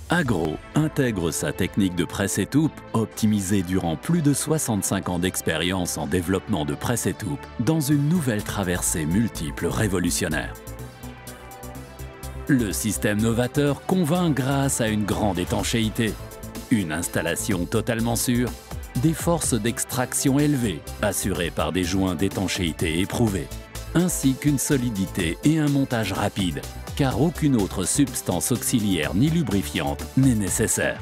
Agro intègre sa technique de presse-étoupe, optimisée durant plus de 65 ans d'expérience en développement de presse-étoupe, dans une nouvelle traversée multiple révolutionnaire. Le système novateur convainc grâce à une grande étanchéité, une installation totalement sûre, des forces d'extraction élevées, assurées par des joints d'étanchéité éprouvés, ainsi qu'une solidité et un montage rapide, car aucune autre substance auxiliaire ni lubrifiante n'est nécessaire.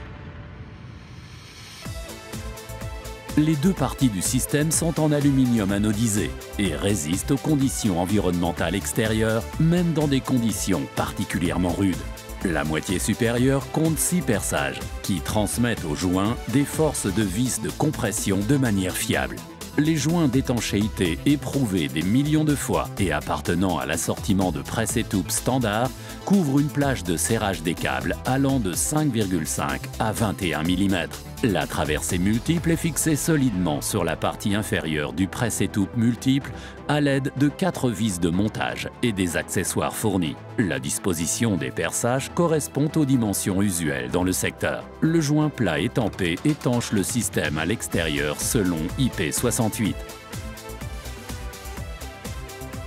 Les deux parties du système sont en aluminium anodisé et résistent aux conditions environnementales extérieures, même dans des conditions particulièrement rudes. La moitié supérieure compte 6 perçages qui transmettent aux joints des forces de vis de compression de manière fiable. Les joints d'étanchéité éprouvés des millions de fois et appartenant à l'assortiment de presse-étoupe standard couvrent une plage de serrage des câbles allant de 5,5 à 21 mm. La traversée multiple est fixée solidement sur la partie inférieure du presse-étoupe multiple à l'aide de 4 vis de montage et des accessoires fournis. La disposition des perçages correspond aux dimensions usuelles dans le secteur. Le joint plat étampé étanche le système à l'extérieur selon IP68.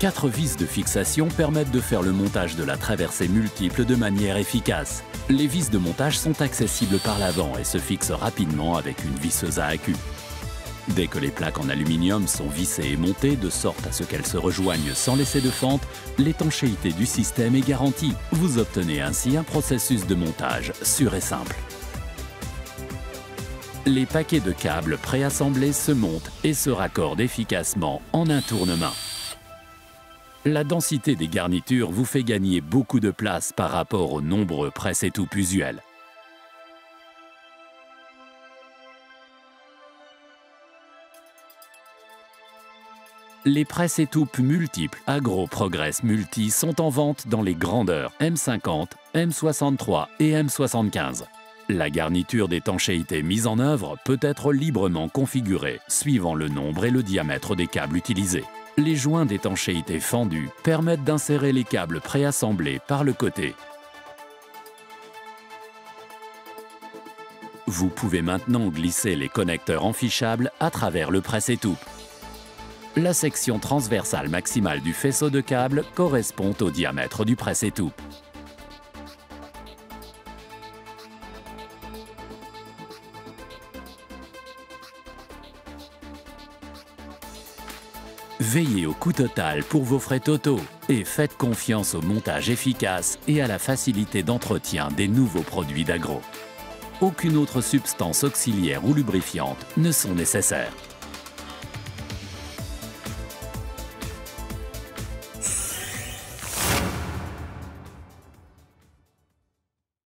4 vis de fixation permettent de faire le montage de la traversée multiple de manière efficace. Les vis de montage sont accessibles par l'avant et se fixent rapidement avec une visseuse à accu. Dès que les plaques en aluminium sont vissées et montées de sorte à ce qu'elles se rejoignent sans laisser de fente, l'étanchéité du système est garantie. Vous obtenez ainsi un processus de montage sûr et simple. Les paquets de câbles préassemblés se montent et se raccordent efficacement en un tournement. La densité des garnitures vous fait gagner beaucoup de place par rapport aux nombreux presse-étoupe usuels. Les presse-étoupe multiples Agro Progress Multi sont en vente dans les grandeurs M50, M63 et M75. La garniture d'étanchéité mise en œuvre peut être librement configurée suivant le nombre et le diamètre des câbles utilisés. Les joints d'étanchéité fendus permettent d'insérer les câbles préassemblés par le côté. Vous pouvez maintenant glisser les connecteurs enfichables à travers le presse-étoupe. La section transversale maximale du faisceau de câbles correspond au diamètre du presse-étoupe. Veillez au coût total pour vos frais totaux et faites confiance au montage efficace et à la facilité d'entretien des nouveaux produits d'Agro. Aucune autre substance auxiliaire ou lubrifiante ne sont nécessaires.